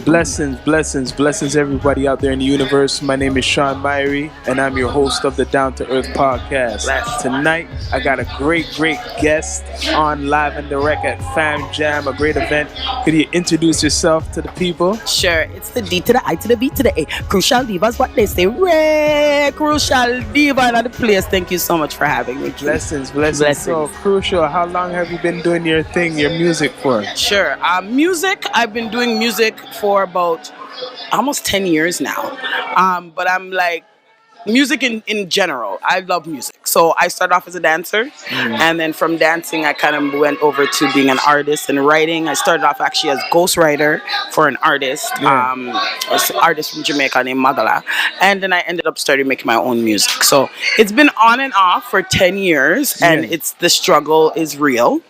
Blessings, blessings, blessings, everybody out there in the universe. My name is Sean Myrie, and I'm your host of the Down to Earth podcast. Tonight, I got a great guest on live and direct at Fam Jam, a great event. Could you introduce yourself to the people? Sure, it's the D to the I to the B to the A. Crucial diva is what they say. Crucial diva in the place. Thank you so much for having me. Blessings. So, Crucial, how long have you been doing your thing, your music for? Sure. Music, I've been doing music for about almost 10 years now. But I'm like, music in general. I love music. So I started off as a dancer, and then from dancing, I kind of went over to being an artist and writing. I started off actually as ghostwriter for an artist, an artist from Jamaica named Magala, and then I ended up starting making my own music. So it's been on and off for 10 years, and the struggle is real.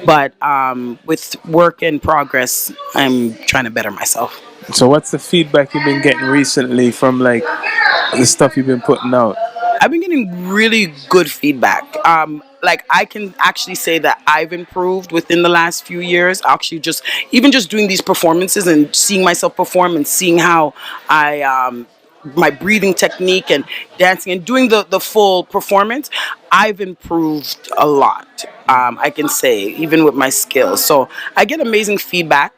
But with work in progress, I'm trying to better myself. So what's the feedback you've been getting recently from like the stuff you've been putting out? I've been getting really good feedback. Like I can actually say that I've improved within the last few years. Actually, just doing these performances and seeing myself perform and seeing how I my breathing technique and dancing and doing the full performance, I've improved a lot. I can say even with my skills. So I get amazing feedback.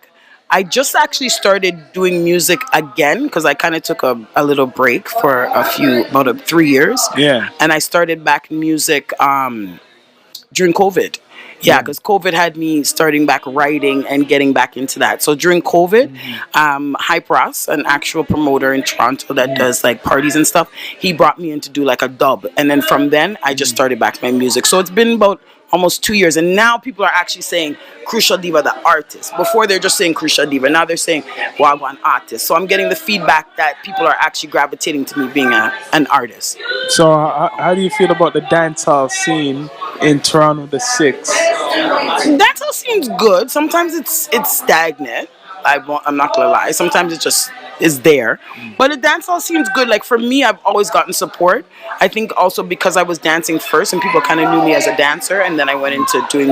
I just actually started doing music again because I kind of took a little break for about 3 years. Yeah. And I started back music during COVID. Yeah, because COVID had me starting back writing and getting back into that. So during COVID, Hype Ross, an actual promoter in Toronto that does like parties and stuff, he brought me in to do like a dub. And then from then, I just started back my music. So it's been about almost 2 years. And now people are actually saying Crucial Diva, the artist. Before they're just saying Crucial Diva. Now they're saying Wagwan artist. So I'm getting the feedback that people are actually gravitating to me being an artist. So how do you feel about the dancehall scene in Toronto, the 6? Dancehall seems good. Sometimes it's stagnant. I'm not gonna lie. Sometimes it just is there. But the dancehall seems good. Like for me, I've always gotten support. I think also because I was dancing first and people kind of knew me as a dancer, and then I went into doing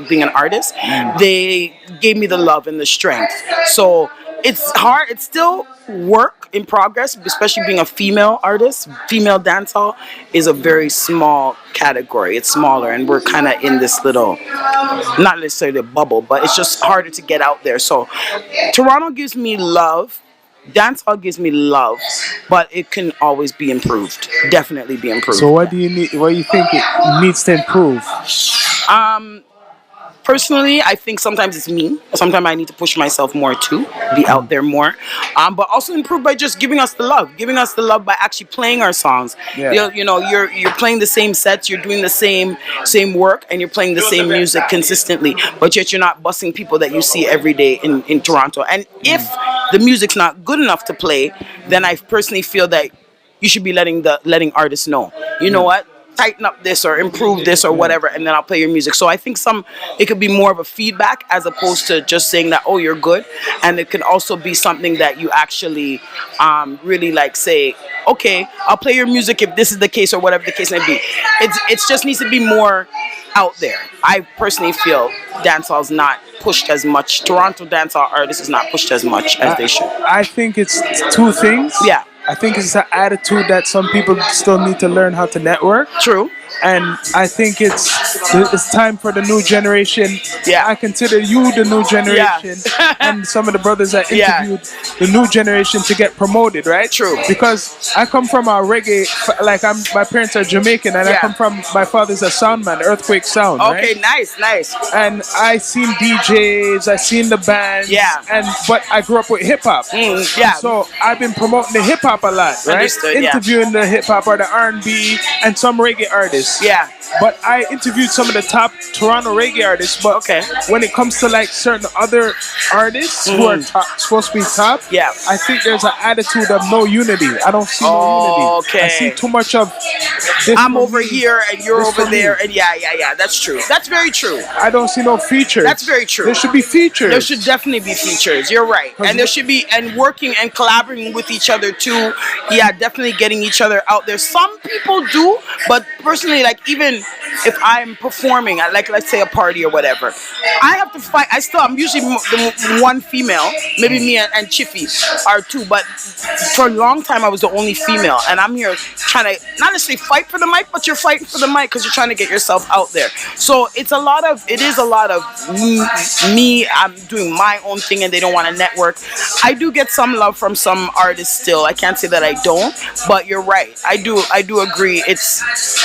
being an artist. They gave me the love and the strength. So it's hard. It's still work in progress, especially being a female artist. Female dancehall is a very small category. It's smaller, and we're kind of in this little, not necessarily a bubble, but it's just harder to get out there. So Toronto gives me love. Dancehall gives me love, but it can always be improved. Definitely be improved. So what do you need? What do you think it needs to improve? Personally, I think sometimes it's me. Sometimes I need to push myself more too, be out there more. But also improve by just giving us the love by actually playing our songs. Yeah. You're playing the same sets, you're doing the same work, and you're playing the same music consistently. But yet you're not busing people that you see every day in Toronto. And if the music's not good enough to play, then I personally feel that you should be letting artists know. You know what? Tighten up this or improve this or whatever, and then I'll play your music. So I think it could be more of a feedback as opposed to just saying that, oh, you're good. And it can also be something that you actually really like say, okay, I'll play your music if this is the case or whatever the case may be. It just needs to be more out there. I personally feel dancehall is not pushed as much. Toronto dancehall artists is not pushed as much as they should. I think it's two things. Yeah. I think it's an attitude that some people still need to learn how to network. True. And I think it's time for the new generation. Yeah. I consider you the new generation and some of the brothers that interviewed the new generation to get promoted, right? True. Because I come from a reggae, like my parents are Jamaican, and I come from, my father's a sound man, Earthquake Sound, okay, right? nice. And I seen DJs, I seen the bands, but I grew up with hip hop. So I've been promoting the hip hop a lot, right? Understood, interviewing the hip hop or the R&B and some reggae artists. Yeah. But I interviewed some of the top Toronto reggae artists. But when it comes to like certain other artists who are supposed to be top, I think there's an attitude of no unity. I don't see no unity. I see too much of this. I'm over here and you're over there, and yeah. That's true. That's very true. I don't see no features. That's very true. There should be features. There should definitely be features. You're right. And there should be, and working and collaborating with each other too. Yeah, definitely getting each other out there. Some people do, but personally, like even if I'm performing at, like, let's say a party or whatever, I have to fight. I'm usually the one female, maybe me and Chiffy are two, but for a long time I was the only female, and I'm here trying to not necessarily fight for the mic, but you're fighting for the mic because you're trying to get yourself out there. So it is a lot of me. I'm doing my own thing, and they don't want to network. I do get some love from some artists still. I can't say that I don't, but you're right. I do agree.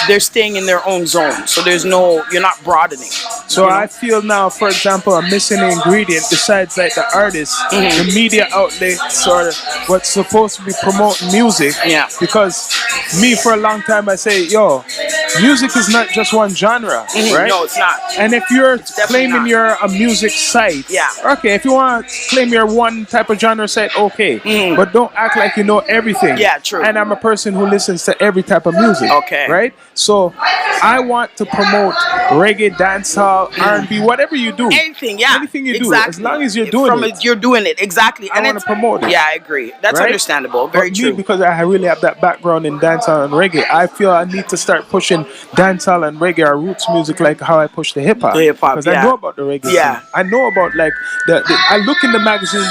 They're staying in their own zone, so you're not broadening. So I feel now, for example, a missing ingredient besides like the artist, the media outlets, or what's supposed to be promoting music. Yeah. Because me, for a long time, I say, yo, music is not just one genre, right? No, it's not. And if you're definitely claiming not. you're a music site, Yeah. okay, if you want to claim you're one type of genre site, okay, but don't act like you know everything. Yeah, true. And I'm a person who listens to every type of music. Okay. Right? So I want to promote reggae, dancehall, R&B, whatever you do. Anything, yeah. Anything you do, exactly. as long as you're doing it. You're doing it, exactly. I want to promote it. Yeah, I agree. That's Right? understandable. Very But true. me, because I really have that background in dancehall and reggae, I feel I need to start pushing dancehall and reggae or roots music like how I push the hip hop. The hip hop, because yeah. I know about the reggae. Yeah. Scene. I know about like I look in the magazine,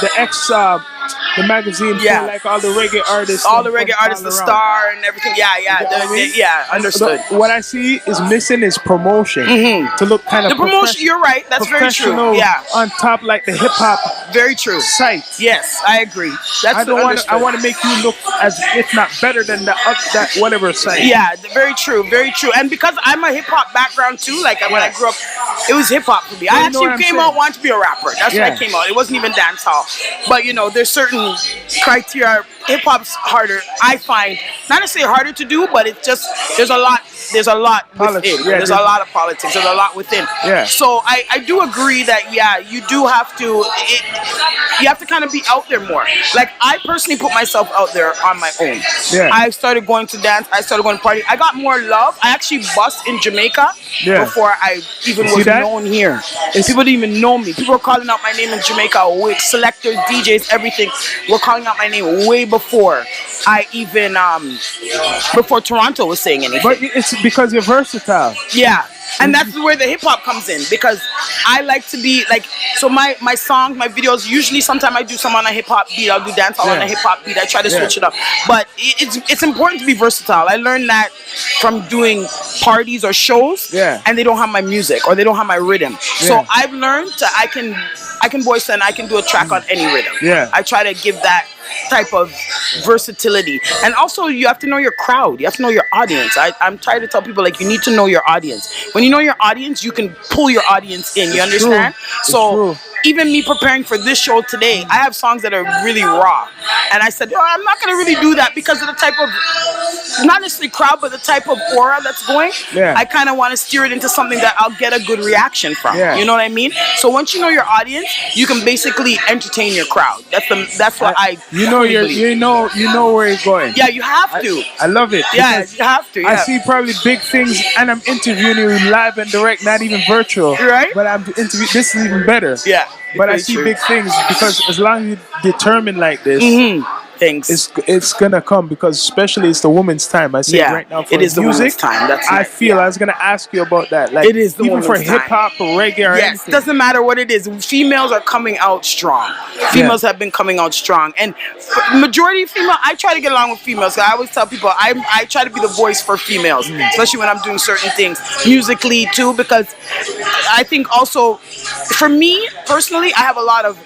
the magazine Yeah. for like all the reggae artists. All the from reggae artists, the all around. Star and everything. Yeah, yeah, You know what I mean? yeah. Understood. What I see is missing is promotion to look kind of The promotion. You're right. That's very true. professional Yeah, on top like the hip hop very true. site. Yes, I agree. That's I don't want. understood. I want to make you look as if not better than that whatever site. Yeah, very true, very true. And because I'm a hip hop background too, like when I grew up, it was hip hop for me. I You know what actually I'm came saying? out wanting to be a rapper. That's when I Yeah. came out. It wasn't even dance hall. But there's certain criteria. Hip hop's harder, I find. Not necessarily harder to do, but it's just there's a lot Politics, within. yeah, There's a lot of politics. There's a lot within. Yeah. So I do agree that you do have to you have to kind of be out there more. Like I personally put myself out there on my own. Yeah. I started going to dance. I started going to party. I got more love. I actually bust in Jamaica Yeah. before I even See was that? known here. People didn't even know me. People were calling out my name in Jamaica with selectors, DJs, everything. Were calling out my name way before I even before Toronto was saying anything. But it's because you're versatile. Yeah. And that's where the hip hop comes in, because I like to be like, so my songs, my videos, usually sometimes I do some on a hip hop beat, I'll do dancehall on a hip hop beat, I try to switch it up. But it's important to be versatile. I learned that from doing parties or shows, and they don't have my music or they don't have my rhythm. So I've learned I can voice and I can do a track on any rhythm. Yeah. I try to give that type of versatility. And also you have to know your crowd. You have to know your audience. I'm trying to tell people, like, you need to know your audience. When you know your audience, you can pull your audience in. You understand? So even me preparing for this show today, I have songs that are really raw. And I said, I'm not going to really do that because of the type of, not necessarily crowd, but the type of aura that's going. Yeah. I kind of want to steer it into something that I'll get a good reaction from. Yeah. You know what I mean? So once you know your audience, you can basically entertain your crowd. That's what I You know believe. you know where you're going. Yeah, you have to. I love it. Yeah, because you have to. Yeah. I see probably big things, and I'm interviewing you live and direct, not even virtual. Right. But I'm interviewing. This is even better. Yeah. But I very see true. big things because as long as you're determined like this, Thanks. it's gonna come, because especially it's the woman's time. I say right now for it is the music, woman's time. That's I right. feel I was gonna ask you about that. Like, It is the even for woman's time. hip hop or reggae or Yes, anything. doesn't matter what it is. Females are coming out strong. Females have been coming out strong, and majority of female. I try to get along with females. I always tell people I try to be the voice for females, especially when I'm doing certain things musically too. Because I think also, for me personally, I have a lot of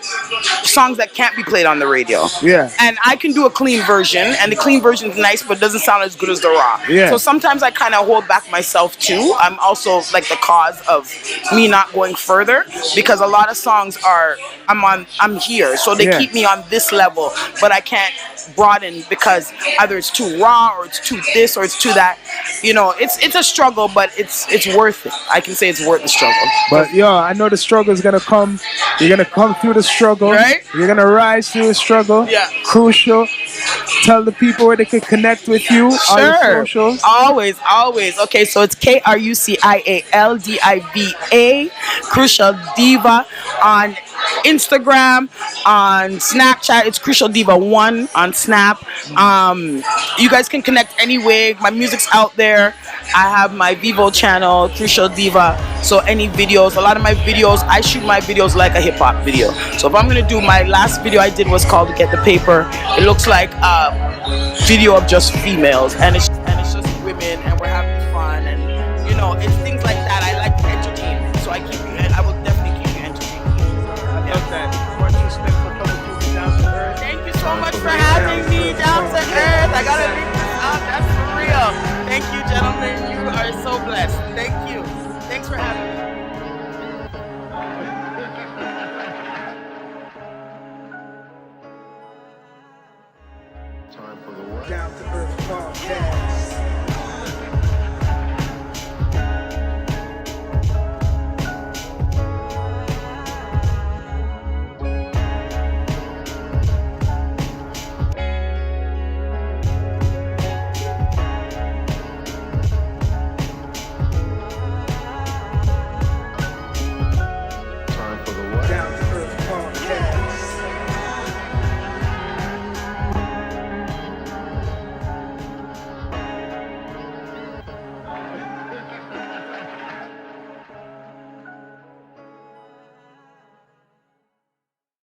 songs that can't be played on the radio. Yeah. And I can do a clean version, and the clean version is nice, but doesn't sound as good as the raw. Yeah. So sometimes I kind of hold back myself too. I'm also like the cause of me not going further, because a lot of songs I'm here, so they keep me on this level, but I can't broaden because either it's too raw or it's too this or it's too that. It's a struggle, but it's worth it. I can say it's worth the struggle. But I know the struggle is gonna come. You're gonna come through the struggle. Right. You're gonna rise through the struggle. Yeah. Crucial. Tell the people where they can connect with you on your socials. Always. Okay, so it's KRUCIAL DIVA, Crucial Diva on Instagram, on Snapchat. It's Crucial Diva 1 on Snap. You guys can connect anyway. My music's out there. I have my Vivo channel, Crucial Diva. So any videos, a lot of my videos, I shoot my videos like a hip hop video. So if I'm gonna do, my last video I did was called Get the Paper. It looks like a video of just females, and it's